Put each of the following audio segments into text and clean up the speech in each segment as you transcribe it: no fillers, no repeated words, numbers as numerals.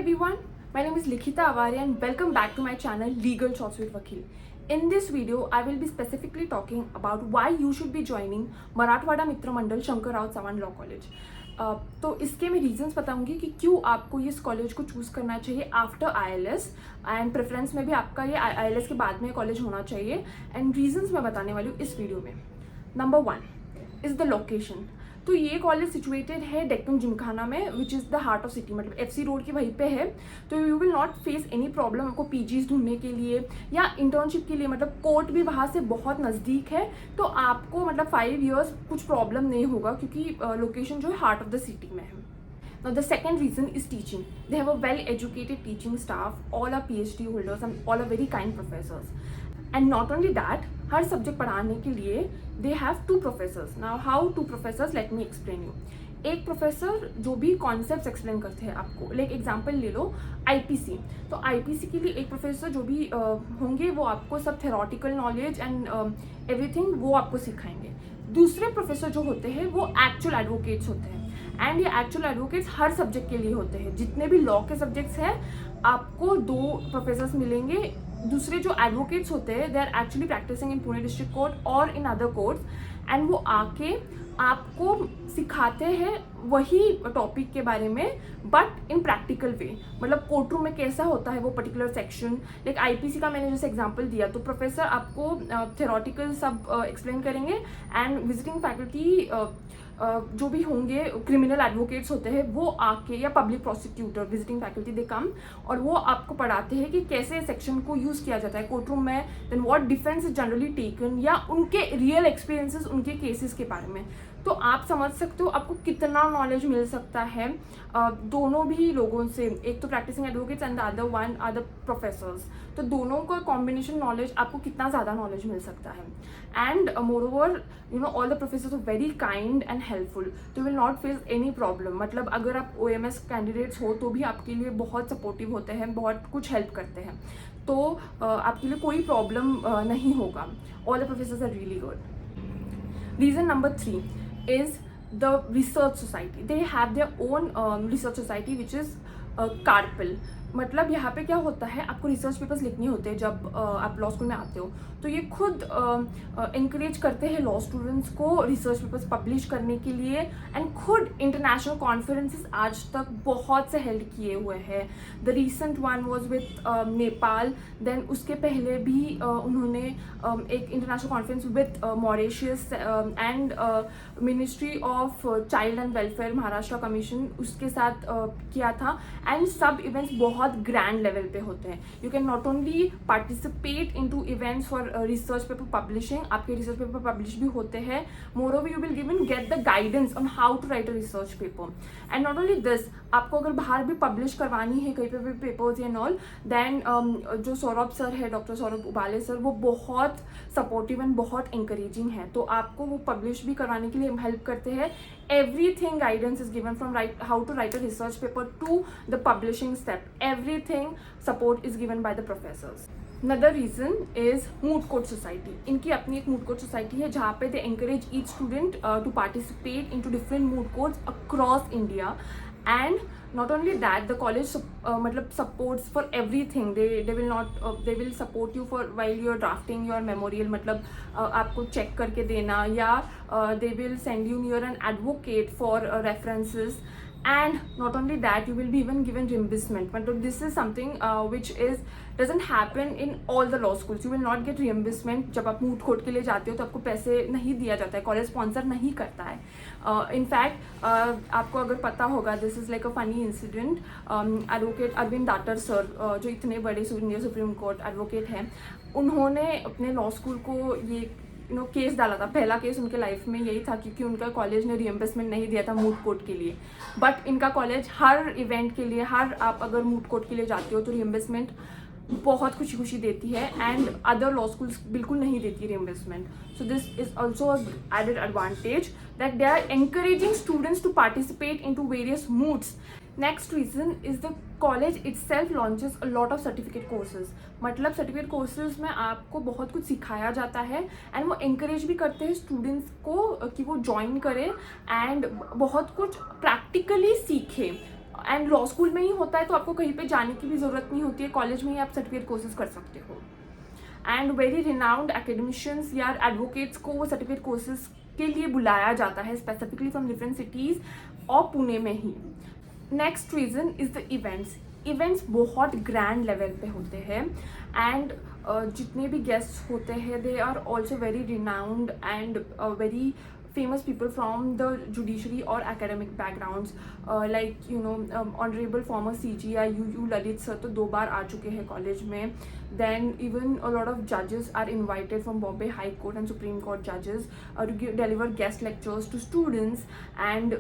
everyone, my name is Likhita Awaria and welcome back to my channel Legal Shots with Vakil. In this video, I will be specifically talking about why you should be joining Marathwada Mitra Mandal Shankar Rao Chavan law college. तो इसके मैं reasons बताऊंगी कि क्यों आपको इस college को choose करना चाहिए आफ्टर ILS एंड प्रेफरेंस में भी आपका ये ILS के बाद में कॉलेज होना चाहिए एंड रीजंस मैं बताने वाली हूँ इस वीडियो में। Number 1 is the location. तो ये कॉलेज सिचुएटेड है डेक्कन जिमखाना में which is the heart of city, मतलब FC रोड की वहीं पे है। तो you will not face any problem आपको PGs ढूंढने के लिए या इंटर्नशिप के लिए, मतलब कोर्ट भी वहाँ से बहुत नज़दीक है। तो आपको मतलब 5 years कुछ प्रॉब्लम नहीं होगा क्योंकि लोकेशन जो है हार्ट ऑफ द सिटी में है। Now the second reason is teaching. They have a well-educated teaching staff, all are PhD holders and all are very kind professors. And not only that, her subject पढ़ाने के लिए they have 2 professors. Now how 2 professors? Let me explain you. एक professor जो भी concepts explain करते हैं आपको, like example ले लो IPC। तो IPC के लिए एक प्रोफेसर जो भी होंगे वो आपको सब थेरोटिकल नॉलेज एंड एवरीथिंग वो आपको सिखाएंगे। दूसरे प्रोफेसर जो होते हैं वो एक्चुअल एडवोकेट्स होते हैं एंड ये एक्चुअल एडवोकेट्स हर सब्जेक्ट के लिए होते हैं। जितने भी लॉ के सब्जेक्ट्स हैं आपको 2 प्रोफेसर्स मिलेंगे। दूसरे जो एडवोकेट्स होते हैं they are actually practising in Pune district court और इन अदर कोर्ट्स एंड वो आके आपको सिखाते हैं वही टॉपिक के बारे में बट इन प्रैक्टिकल वे, मतलब कोर्ट रूम में कैसा होता है वो पर्टिकुलर सेक्शन। लाइक IPC का मैंने जैसे एग्जांपल दिया तो प्रोफेसर आपको थेरोटिकल सब एक्सप्लेन करेंगे एंड विजिटिंग फैकल्टी जो भी होंगे क्रिमिनल एडवोकेट्स होते हैं वो आके या पब्लिक प्रोसिक्यूटर विजिटिंग फैकल्टी दे कम और वो आपको पढ़ाते हैं कि कैसे सेक्शन को यूज़ किया जाता है कोर्ट रूम में, then what defence is generally taken या उनके रियल एक्सपीरियंसेस उनके केसेस के बारे में। तो आप समझ सकते हो आपको कितना नॉलेज मिल सकता है दोनों भी लोगों से, एक तो practising advocates and the other one are the professors. तो दोनों का कॉम्बिनेशन नॉलेज आपको कितना ज़्यादा नॉलेज मिल सकता है and moreover you know all the professors are very kind and helpful. तो will not face any problem, मतलब अगर आप OMS कैंडिडेट्स हो तो भी आपके लिए बहुत सपोर्टिव होते हैं, बहुत कुछ हेल्प करते हैं। तो आपके लिए कोई प्रॉब्लम नहीं होगा। All the professors are really good. Reason number 3 is the research society. They have their own research society which is CARPIL। मतलब यहाँ पे क्या होता है, आपको रिसर्च पेपर्स लिखने होते हैं जब आप लॉ स्कूल में आते हो। तो ये खुद इंकरेज करते हैं लॉ स्टूडेंट्स को रिसर्च पेपर्स पब्लिश करने के लिए एंड खुद इंटरनेशनल कॉन्फ्रेंसेस आज तक बहुत से हेल्ड किए हुए हैं। The recent one was with Nepal, then उसके पहले भी उन्होंने एक international conference with Mauritius and ministry of child and welfare Maharashtra commission उसके साथ किया था एंड सब इवेंट्स बहुत ग्रैंड लेवल पे होते हैं। You can not only participate into events for research paper publishing, आपके रिसर्च पेपर पब्लिश भी होते हैं। Moreover you will given get the guidance on how to write a research paper and not only this, आपको अगर बाहर भी publish करवानी है कहीं पे भी पेपर्स एंड ऑल, देन जो सौरभ सर है, डॉक्टर सौरभ उबाले सर, वो बहुत सपोर्टिव एंड बहुत इंकरेजिंग है। तो आपको वो पब्लिश भी करवाने के लिए हेल्प करते हैं। Everything guidance is given from how to write a research paper to the publishing step. Everything support is given by the professors. Another reason is moot court society. इनकी अपनी एक moot court society है जहाँ पे they encourage each student to participate into different moot courts across India. And not only that, the college मतलब supports for everything. They will not they will support you for while you are drafting your memorial, मतलब आपको check करके देना या they will send you near an advocate for references. And not only that, you will be even given reimbursement. But this is something which doesn't happen in all the law schools. You will not get reimbursement. जब आप moot court के लिए जाते हो तो आपको पैसे नहीं दिया जाता है, कॉलेज स्पॉन्सर नहीं करता है। इनफैक्ट आपको अगर पता होगा, this is like a funny incident. Advocate Arvind Datar sir जो इतने बड़े इंडियन सुप्रीम कोर्ट एडवोकेट हैं, उन्होंने अपने लॉ स्कूल को ये केस डाला था। पहला केस उनके लाइफ में यही था क्योंकि उनका कॉलेज ने रिएम्बर्समेंट नहीं दिया था मूट कोर्ट के लिए। बट इनका कॉलेज हर इवेंट के लिए, हर आप अगर मूट कोर्ट के लिए जाते हो तो रिएम्बर्समेंट बहुत खुशी खुशी देती है एंड अदर लॉ स्कूल्स बिल्कुल नहीं देती reimbursement. So this is also added advantage that they are encouraging students to participate in to various moots. Next reason is the college itself launches a lot of certificate courses. मतलब certificate courses में आपको बहुत कुछ सिखाया जाता है and वो encourage भी करते हैं स्टूडेंट्स को कि वो ज्वाइन करें एंड बहुत कुछ प्रैक्टिकली सीखें। एंड लॉ स्कूल में ही होता है, तो आपको कहीं पे जाने की भी ज़रूरत नहीं होती है, कॉलेज में ही आप सर्टिफिकेट कोर्सेज कर सकते हो. एंड वेरी रिनाउंड एकेडमिशियंस या एडवोकेट्स को वो सर्टिफिकेट कोर्सेज के लिए बुलाया जाता है, स्पेसिफिकली फ्रॉम डिफरेंट सिटीज़ और पुणे में ही. Next reason is the events. Events बहुत ग्रैंड लेवल पे होते हैं एंड जितने भी गेस्ट्स होते हैं they are also very renowned and very famous people from the judiciary or academic backgrounds, like you know honorable former CGI UU Lalit sir तो 2 बार आ चुके हैं कॉलेज में. Then even a lot of judges are invited from Bombay High Court and Supreme Court judges to deliver guest lectures to students, and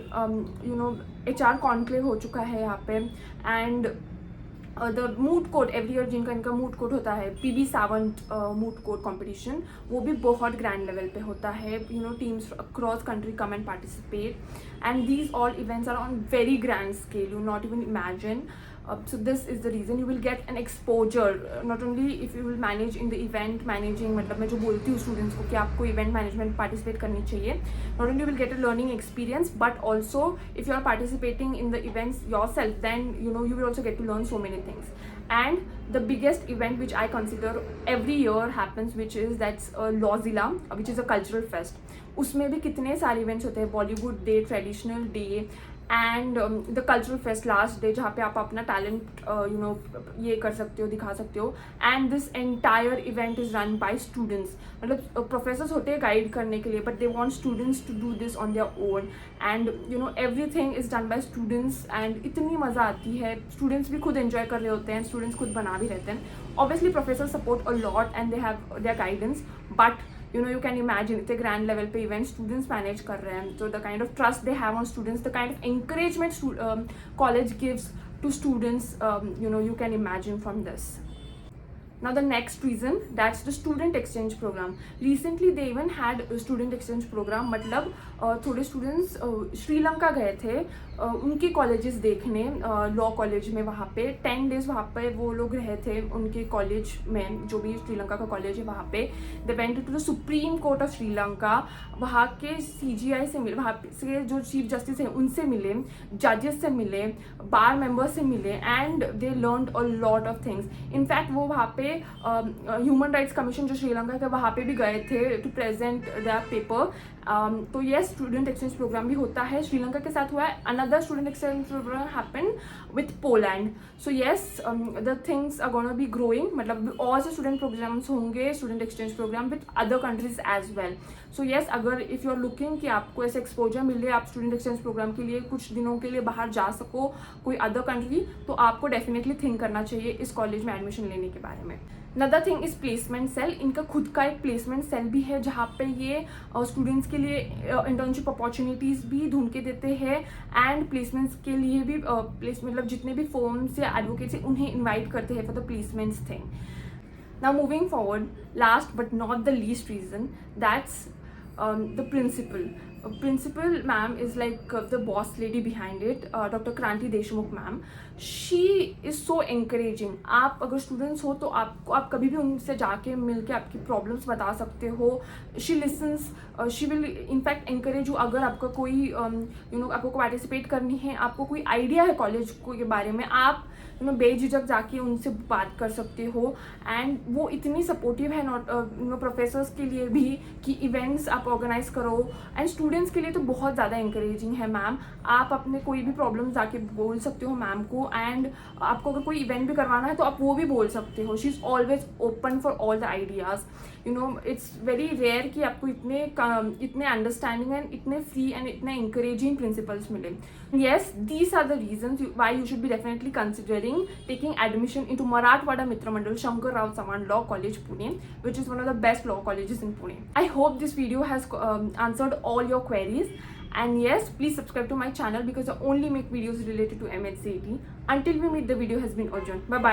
you know HR conclave हो चुका है यहाँ पे. And the moot court every year जिनका इनका moot court होता है, PB Sawant moot court competition, वो भी बहुत ग्रैंड लेवल पे होता है. You know teams across country come and participate, and these all events are on very grand scale, you not even imagine. So this is the reason you will get an exposure, not only if you will manage in the event managing, मतलब मैं जो बोलती हूँ students को कि आपको event management participate करनी चाहिए, not only you will get a learning experience but also if you are participating in the events yourself, then you know you will also get to learn so many things. And the biggest event which I consider every year happens, which is that's Lawzilla, which is a cultural fest. उसमें भी कितने सारे events होते हैं, Bollywood day, traditional day, and the cultural fest last day, जहाँ पे आप अपना टैलेंट यू नो ये कर सकते हो, दिखा सकते हो. And this entire event is run by students. मतलब प्रोफेसर्स होते हैं गाइड करने के लिए, but they want students to do this on their own, and you know everything is done by students. And इतनी मज़ा आती है, स्टूडेंट्स भी खुद एंजॉय कर रहे होते हैं, स्टूडेंट्स खुद बना भी रहते हैं. Obviously professor support a lot and they have their guidance, but you know you can imagine it's a grand level पे event students manage कर रहे हैं, so the kind of trust they have on students, the kind of encouragement college gives to students, you know you can imagine from this. Now the next reason, that's the student exchange program. Recently they even had a student exchange program. मतलब थोड़े students Sri Lanka गए थे उनके colleges देखने, law college में. वहाँ पे 10 days वहाँ पे वो लोग रहे थे उनके कॉलेज में, जो भी श्रीलंका का कॉलेज है वहाँ पे. They went to the Supreme Court of Sri Lanka, वहाँ के CGI से मिले, वहाँ से जो चीफ जस्टिस हैं उनसे मिले, जजेस से मिले, बार मेंबर्स से मिले, and they learned a lot of things. In fact वो वहाँ पे ह्यूमन राइट्स कमीशन जो श्रीलंका का, वहाँ पे भी गए थे टू प्रेजेंट दैट पेपर. तो येस, स्टूडेंट एक्सचेंज प्रोग्राम भी होता है. श्रीलंका के साथ हुआ है. Another student exchange programme happen with Poland. So yes, the things are gonna be growing. मतलब और से स्टूडेंट प्रोग्राम्स होंगे, student exchange programme with other countries as well. So yes, अगर इफ़ यू आर लुकिंग कि आपको ऐसे exposure मिले, आप स्टूडेंट एक्सचेंज प्रोग्राम के लिए कुछ दिनों के लिए बाहर जा सको कोई अदर कंट्री, तो आपको डेफिनेटली थिंक करना चाहिए इस कॉलेज में एडमिशन लेने के बारे में. Another thing is placement cell. इनका खुद का एक प्लेसमेंट सेल भी है, जहाँ पे ये स्टूडेंट्स के लिए इंटर्नशिप अपॉर्चुनिटीज़ भी ढूंढ के देते हैं, एंड प्लेसमेंट्स के लिए भी मतलब जितने भी फर्म्स या एडवोकेट्स हैं उन्हें इन्वाइट करते हैं for the placements thing. Now moving forward, last but not the least reason, that's the principal. Principal ma'am is like the boss lady behind it, Dr. Kranti Deshmukh ma'am. She is so encouraging. आप अगर students हो तो आप कभी भी उनसे जाके मिल के आपकी प्रॉब्लम्स बता सकते हो. She listens, she will in fact encourage you. अगर आपका कोई you know आपको पार्टिसिपेट करनी है, आपको कोई आइडिया है कॉलेज के बारे में, आप यू नो बेझिझक जाके उनसे बात कर सकते हो. एंड वो इतनी सपोर्टिव है नॉट प्रोफेसर्स के लिए भी कि इवेंट्स आप ऑर्गेनाइज करो, एंड स्टूडेंट्स के लिए तो बहुत ज़्यादा इंकरेजिंग है मैम. आप अपने कोई भी प्रॉब्लम जाके बोल सकते हो मैम को, एंड आपको अगर कोई इवेंट भी करवाना है तो आप वो भी बोल सकते हो. She is always open for all the ideas. You know it's very rare कि आपको इतने अंडरस्टैंडिंग एंड इतने फ्री एंड इतने इंकरेजिंग प्रिंसिपल्स मिले. Yes, these are the reasons why you should be definitely considering taking admission into Marathwada Mitra Mandal Shankar Rao Sawan Law College Pune, which is one of the best law colleges in Pune. I hope this video has answered all your queries, and yes, please subscribe to my channel because I only make videos related to MHCET. Until we meet, the video has been adjourned. Bye bye.